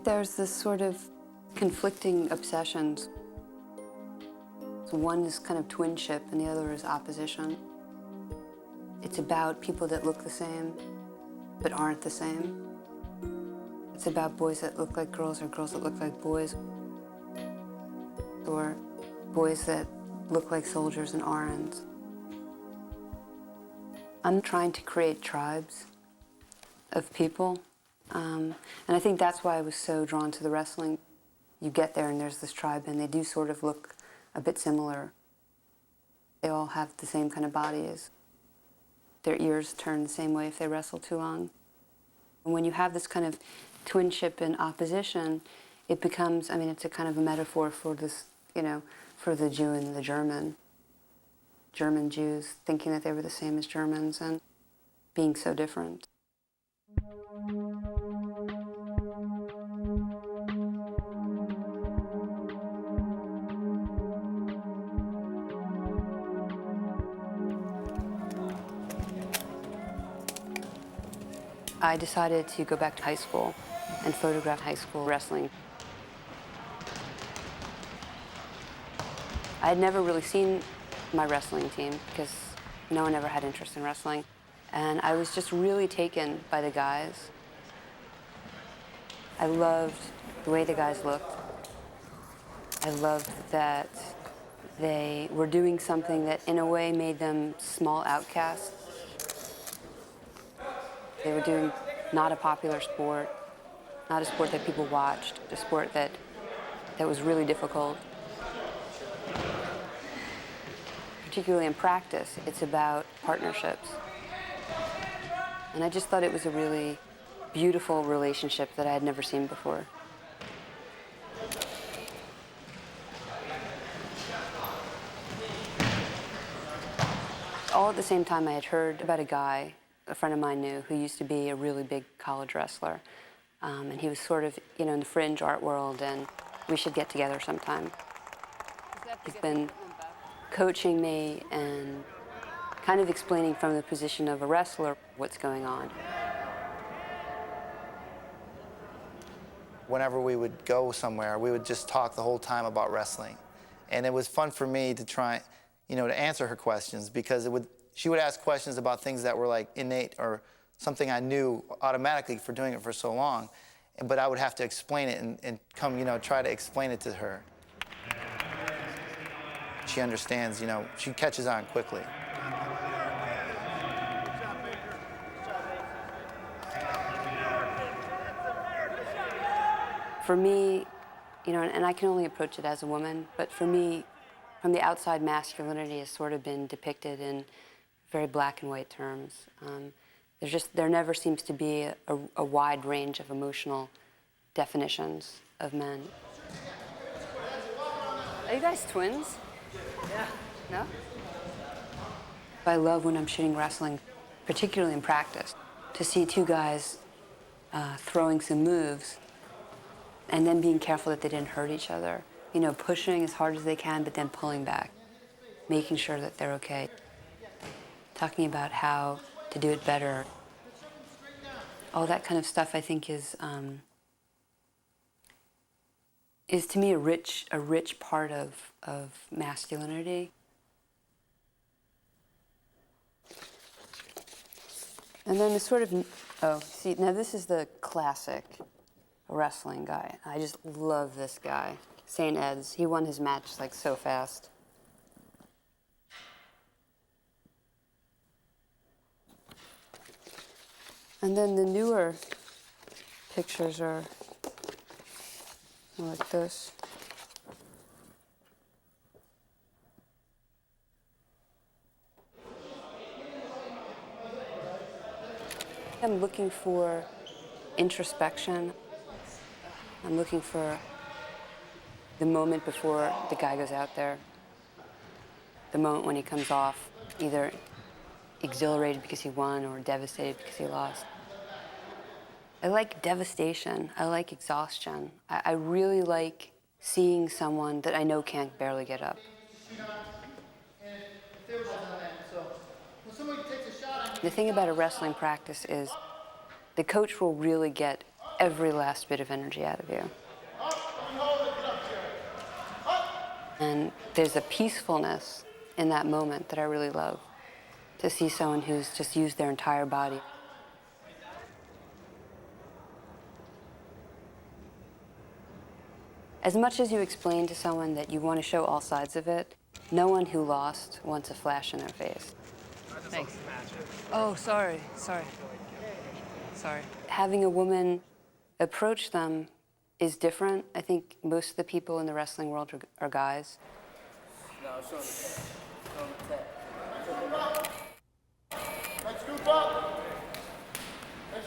there's this sort of conflicting obsessions. So one is kind of twinship and the other is opposition. It's about people that look the same but aren't the same. It's about boys that look like girls or girls that look like boys, or boys that look like soldiers and aren't. I'm trying to create tribes of people, and I think that's why I was so drawn to the wrestling. You get there and there's this tribe and they do sort of look a bit similar. They all have the same kind of bodies. Their ears turn the same way if they wrestle too long. And when you have this kind of twinship and opposition, it becomes, I mean, it's a kind of a metaphor for this, you know, for the Jew and the German. German Jews thinking that they were the same as Germans and being so different. I decided to go back to high school and photograph high school wrestling. I had never really seen my wrestling team because no one ever had interest in wrestling. And I was just really taken by the guys. I loved the way the guys looked. I loved that they were doing something that in a way made them small outcasts. They were doing not a popular sport, not a sport that people watched, a sport that was really difficult. Particularly in practice, it's about partnerships. And I just thought it was a really beautiful relationship that I had never seen before. All at the same time, I had heard about a guy a friend of mine knew who used to be a really big college wrestler. And he was sort of, you know, in the fringe art world, and we should get together sometime. He's been coaching me and kind of explaining from the position of a wrestler what's going on. Whenever we would go somewhere, we would just talk the whole time about wrestling. And it was fun for me to try, you know, to answer her questions, because she would ask questions about things that were like innate or something I knew automatically for doing it for so long. But I would have to explain it and come, you know, try to explain it to her. She understands, you know, she catches on quickly. For me, you know, and I can only approach it as a woman, but for me, from the outside, masculinity has sort of been depicted in very black and white terms. There never seems to be a wide range of emotional definitions of men. Are you guys twins? Yeah. No? I love when I'm shooting wrestling, particularly in practice, to see two guys throwing some moves and then being careful that they didn't hurt each other. You know, pushing as hard as they can, but then pulling back, making sure that they're okay. Talking about how to do it better. All that kind of stuff, I think, is to me a rich part of masculinity. And then the sort of, oh, see, now this is the classic wrestling guy. I just love this guy, St. Ed's. He won his match like so fast. And then the newer pictures are more like this. I'm looking for introspection. I'm looking for the moment before the guy goes out there, the moment when he comes off, either exhilarated because he won or devastated because he lost. I like devastation. I like exhaustion. I really like seeing someone that I know can't barely get up. The thing about a wrestling practice is the coach will really get every last bit of energy out of you. And there's a peacefulness in that moment that I really love, to see someone who's just used their entire body. As much as you explain to someone that you want to show all sides of it, no one who lost wants a flash in their face. Thanks. Oh, sorry. Having a woman approach them is different. I think most of the people in the wrestling world are guys. No, show them the tap.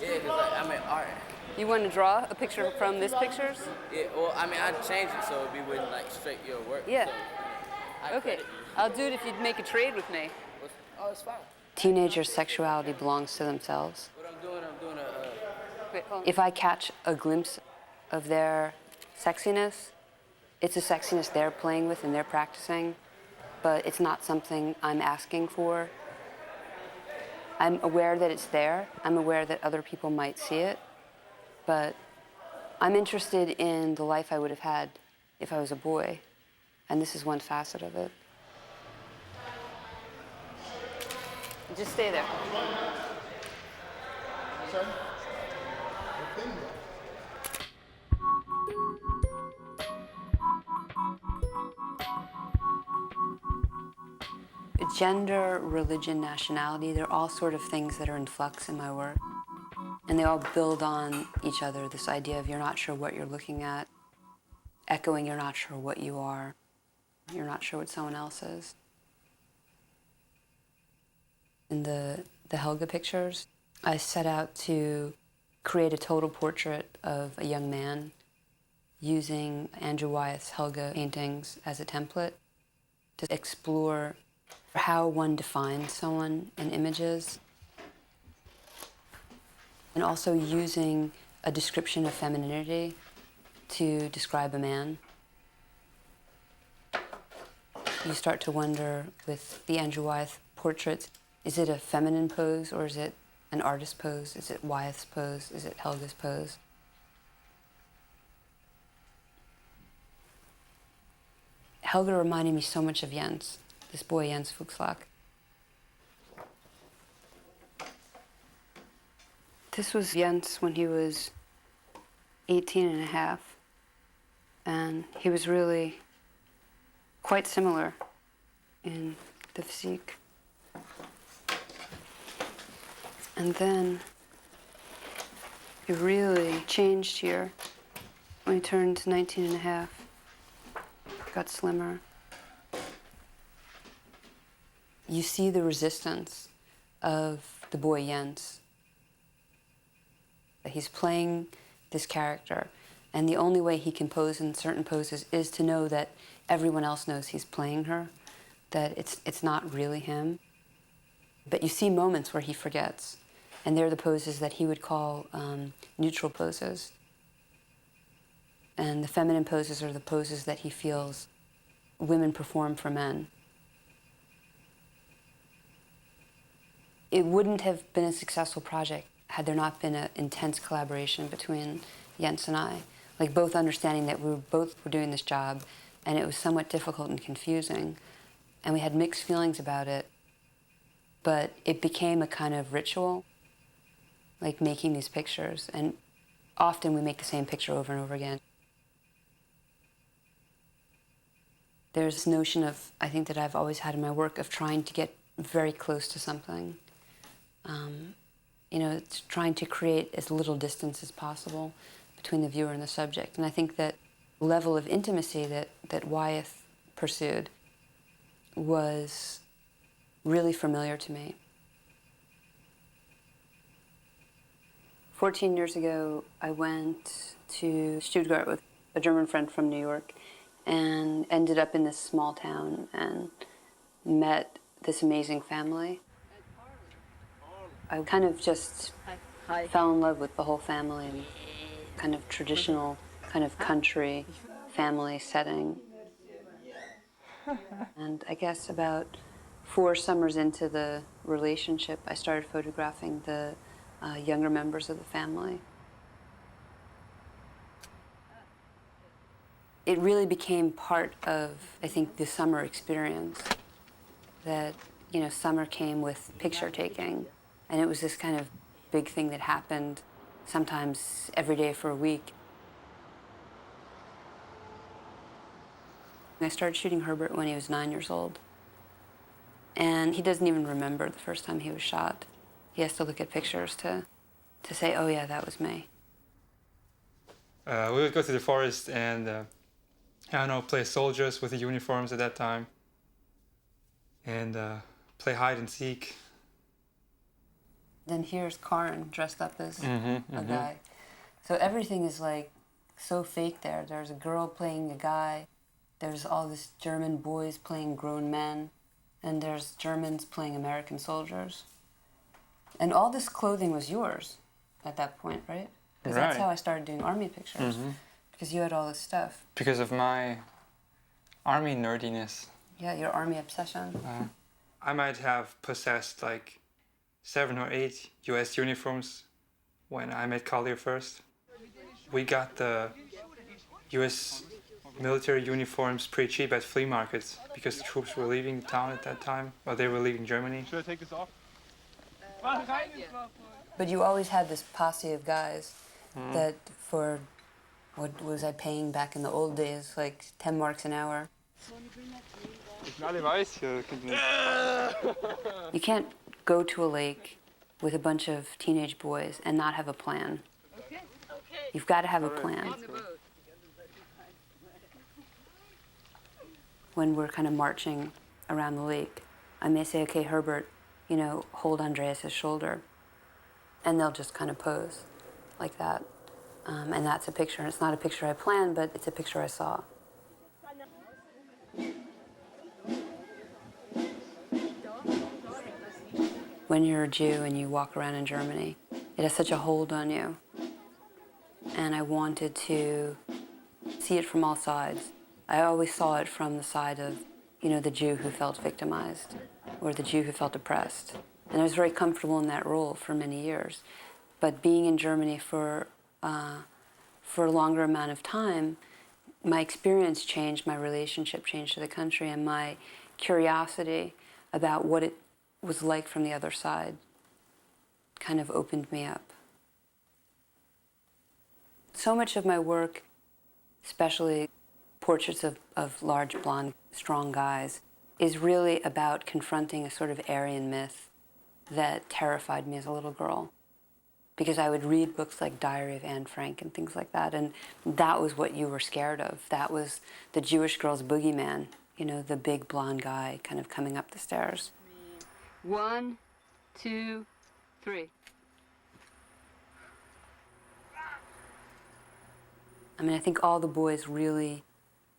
Yeah, because like, I'm in art. You want to draw a picture from this pictures? Yeah, well, I mean, I'd change it so it wouldn't like straight your work. Yeah. So, I Okay, I'll do it if you'd make a trade with me. Oh, it's fine. Teenagers' sexuality belongs to themselves. What I'm doing Wait, hold on. If I catch a glimpse of their sexiness, it's a sexiness they're playing with and they're practicing, but it's not something I'm asking for. I'm aware that it's there. I'm aware that other people might see it, but I'm interested in the life I would have had if I was a boy, and this is one facet of it. Just stay there. Gender, religion, nationality, they're all sort of things that are in flux in my work. And they all build on each other, this idea of you're not sure what you're looking at, echoing you're not sure what you are, you're not sure what someone else is. In the Helga pictures, I set out to create a total portrait of a young man using Andrew Wyeth's Helga paintings as a template to explore how one defines someone in images, and also using a description of femininity to describe a man. You start to wonder with the Andrew Wyeth portraits, is it a feminine pose or is it an artist pose? Is it Wyeth's pose? Is it Helga's pose? Helga reminded me so much of Jens, this boy Jens Fuchslag. This was Jens when he was 18 and a half, and he was really quite similar in the physique. And then he really changed here when he turned 19 and a half, got slimmer. You see the resistance of the boy Jens. He's playing this character, and the only way he can pose in certain poses is to know that everyone else knows he's playing her, that it's not really him. But you see moments where he forgets, and they're the poses that he would call neutral poses. And the feminine poses are the poses that he feels women perform for men. It wouldn't have been a successful project had there not been an intense collaboration between Jens and I. Like both understanding that we both were doing this job, and it was somewhat difficult and confusing, and we had mixed feelings about it, but it became a kind of ritual, like making these pictures, and often we make the same picture over and over again. There's this notion of, I think that I've always had in my work, of trying to get very close to something. It's trying to create as little distance as possible between the viewer and the subject. And I think that level of intimacy that Wyeth pursued was really familiar to me. 14 years ago, I went to Stuttgart with a German friend from New York and ended up in this small town and met this amazing family. I kind of just fell in love with the whole family and kind of traditional, kind of country family setting. And I guess about 4 summers into the relationship, I started photographing the younger members of the family. it really became part of, I think, the summer experience. That, you know, summer came with picture taking, and it was this kind of big thing that happened sometimes every day for a week. I started shooting Herbert when he was 9 years old, and he doesn't even remember the first time he was shot. He has to look at pictures to say, oh yeah, that was me. We would go to the forest and, I don't know, play soldiers with the uniforms at that time, and play hide and seek. Then here's Karin dressed up as a guy. So everything is like so fake there. There's a girl playing a guy, there's all these German boys playing grown men, and there's Germans playing American soldiers. And all this clothing was yours at that point, right? Because that's Right. how I started doing army pictures. Because you had all this stuff. Because of my army nerdiness. Yeah, your army obsession. I might have possessed like 7 or 8 US uniforms when I met Collier first. We got the US military uniforms pretty cheap at flea markets because the troops were leaving town at that time, or they were leaving Germany. Should I take this off? But you always had this posse of guys that for, what was I paying back in the old days, like 10 marks an hour. Ich bin alle weiß hier. You can't go to a lake with a bunch of teenage boys and not have a plan. You've got to have a plan. When we're kind of marching around the lake, I may say, okay, Herbert, you know, hold Andreas's shoulder. And they'll just kind of pose like that. And that's a picture. And it's not a picture I planned, but it's a picture I saw. When you're a Jew and you walk around in Germany, it has such a hold on you. And I wanted to see it from all sides. I always saw it from the side of, you know, the Jew who felt victimized or the Jew who felt oppressed. And I was very comfortable in that role for many years. But being in Germany for a longer amount of time, my experience changed, my relationship changed to the country, and my curiosity about what it was like from the other side kind of opened me up. So much of my work, especially portraits of large, blonde, strong guys, is really about confronting a sort of Aryan myth that terrified me as a little girl. Because I would read books like Diary of Anne Frank and things like that, and that was what you were scared of. That was the Jewish girl's boogeyman, you know, the big blonde guy kind of coming up the stairs. 1, 2, 3. I mean, I think all the boys really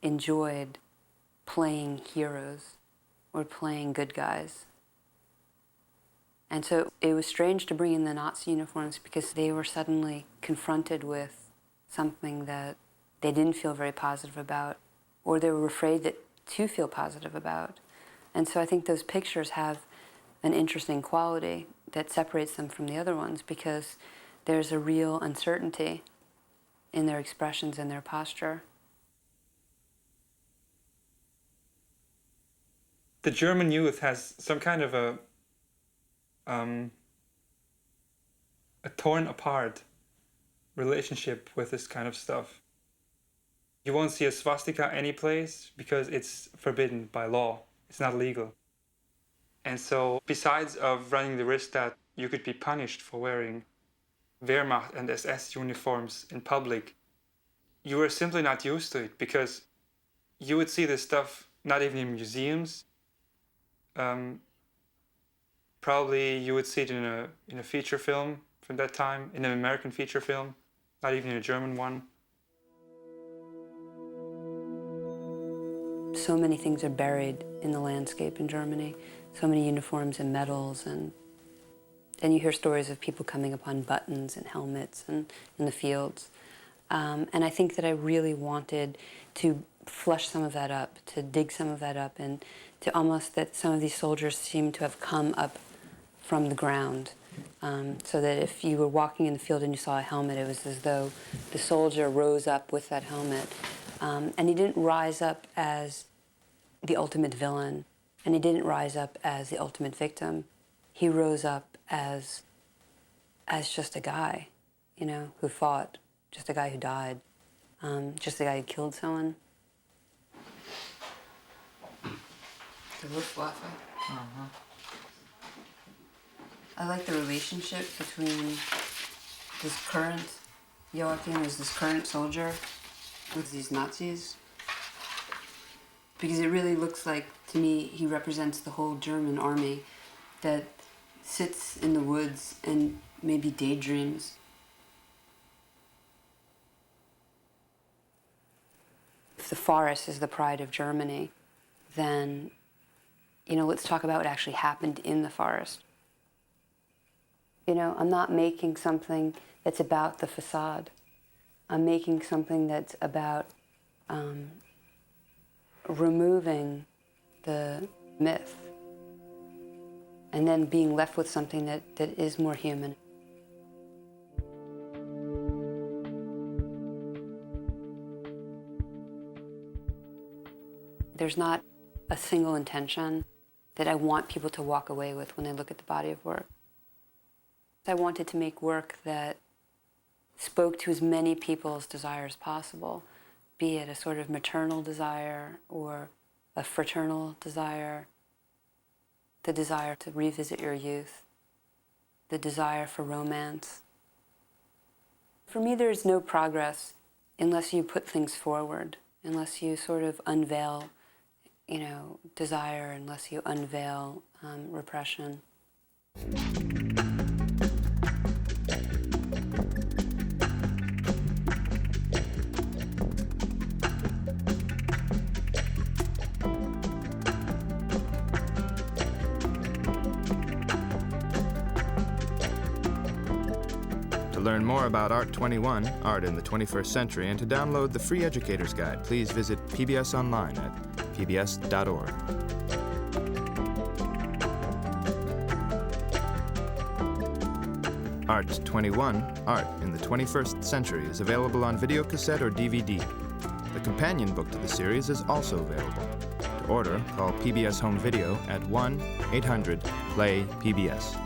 enjoyed playing heroes or playing good guys. And so it was strange to bring in the Nazi uniforms because they were suddenly confronted with something that they didn't feel very positive about, or they were afraid to feel positive about. And so I think those pictures have an interesting quality that separates them from the other ones because there's a real uncertainty in their expressions and their posture. The German youth has some kind of a torn apart relationship with this kind of stuff. You won't see a swastika any place because it's forbidden by law. It's not legal. And so besides of running the risk that you could be punished for wearing Wehrmacht and SS uniforms in public, you were simply not used to it because you would see this stuff not even in museums. Probably you would see it in a feature film from that time, in an American feature film, not even in a German one. So many things are buried in the landscape in Germany. So many uniforms and medals, and you hear stories of people coming upon buttons and helmets and in the fields. And I think that I really wanted to flush some of that up, to dig some of that up, and to almost that some of these soldiers seem to have come up from the ground. So that if you were walking in the field and you saw a helmet, it was as though the soldier rose up with that helmet And he didn't rise up as the ultimate villain, and he didn't rise up as the ultimate victim. He rose up as just a guy, you know, who fought, just a guy who died, just a guy who killed someone. The Luftwaffe. I like the relationship between this current Joachim, is this current soldier with these Nazis. Because it really looks like, to me, he represents the whole German army that sits in the woods and maybe daydreams. If the forest is the pride of Germany, then, you know, let's talk about what actually happened in the forest. You know, I'm not making something that's about the facade. I'm making something that's about removing the myth and then being left with something that is more human. There's not a single intention that I want people to walk away with when they look at the body of work. I wanted to make work that spoke to as many people's desires as possible, be it a sort of maternal desire or a fraternal desire, the desire to revisit your youth, the desire for romance. For me, there's no progress unless you put things forward, unless you sort of unveil, you know, desire, unless you unveil repression. To learn more about Art 21, Art in the 21st Century, and to download the free Educator's Guide, please visit PBS Online at pbs.org. Art 21, Art in the 21st Century is available on videocassette or DVD. The companion book to the series is also available. To order, call PBS Home Video at 1-800-PLAY-PBS.